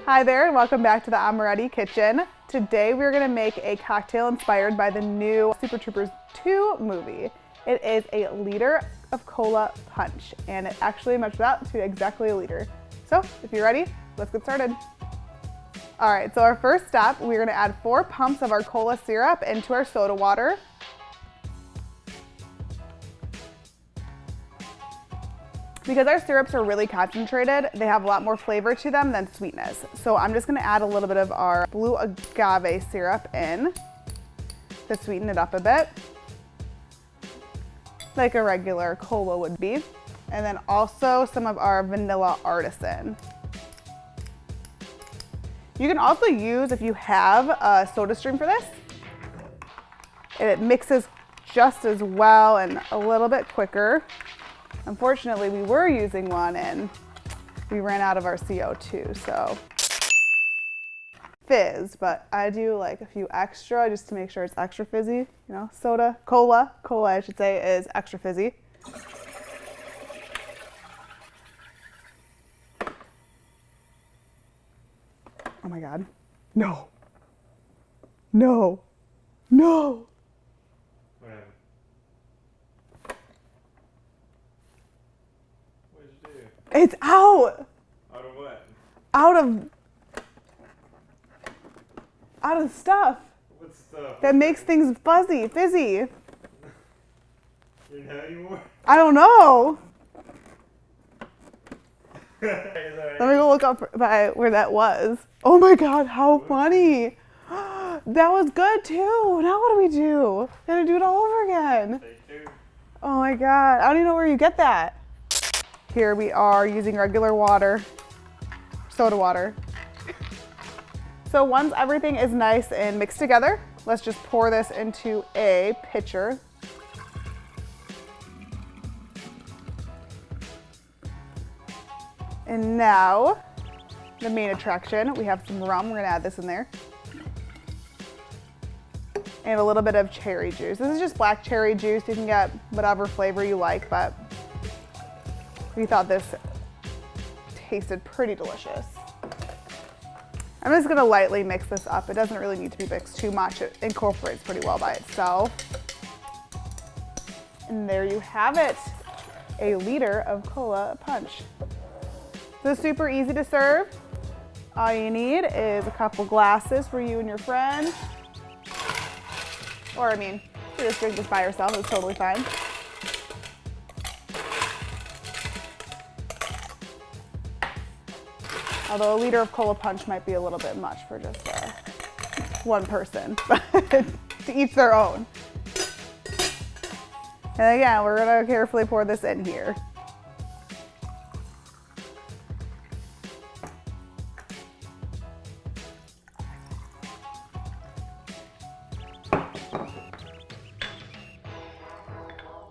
Hi there and welcome back to the Amoretti kitchen. Today we're going to make a cocktail inspired by the new Super Troopers 2 movie. It is a liter of cola punch and it actually measures out to exactly a liter. So if you're ready, let's get started. All right, so our first step, we're going to add 4 pumps of our cola syrup into our soda water. Because our syrups are really concentrated, they have a lot more flavor to them than sweetness. So I'm just gonna add a little bit of our blue agave syrup in to sweeten it up a bit, like a regular cola would be. And then also some of our vanilla artisan. You can also use, if you have a soda stream for this, it mixes just as well and a little bit quicker. Unfortunately, we were using one and we ran out of our CO2, so fizz, but I do like a few extra just to make sure it's extra fizzy. You know, cola I should say, is extra fizzy. Oh my God, no, no, no. It's out! Out of what? Out of stuff. What stuff? That makes things fizzy. You know anymore? I don't know. Let Let me go look up by where that was. Oh my God, how funny. That was good too. Now what do we do? Gotta do it all over again. Take 2. Oh my God, I don't even know where you get that. Here we are using regular water, soda water. So once everything is nice and mixed together, let's just pour this into a pitcher. And now, the main attraction, we have some rum. We're gonna add this in there. And a little bit of cherry juice. This is just black cherry juice. You can get whatever flavor you like, but we thought this tasted pretty delicious. I'm just gonna lightly mix this up. It doesn't really need to be mixed too much. It incorporates pretty well by itself. And there you have it, a liter of cola punch. So super easy to serve. All you need is a couple glasses for you and your friend. Or I mean, you just drink this by yourself, it's totally fine. Although a liter of cola punch might be a little bit much for just one person, but to each their own. And again, we're gonna carefully pour this in here.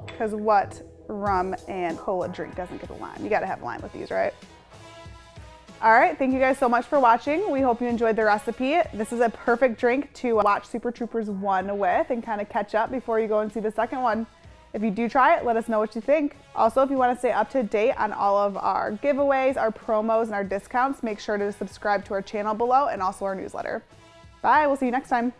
Because what rum and cola drink doesn't get a lime? You gotta have lime with these, right? All right, thank you guys so much for watching. We hope you enjoyed the recipe. This is a perfect drink to watch Super Troopers 1 with and kind of catch up before you go and see the second one. If you do try it, let us know what you think. Also, if you want to stay up to date on all of our giveaways, our promos, and our discounts, make sure to subscribe to our channel below and also our newsletter. Bye, we'll see you next time.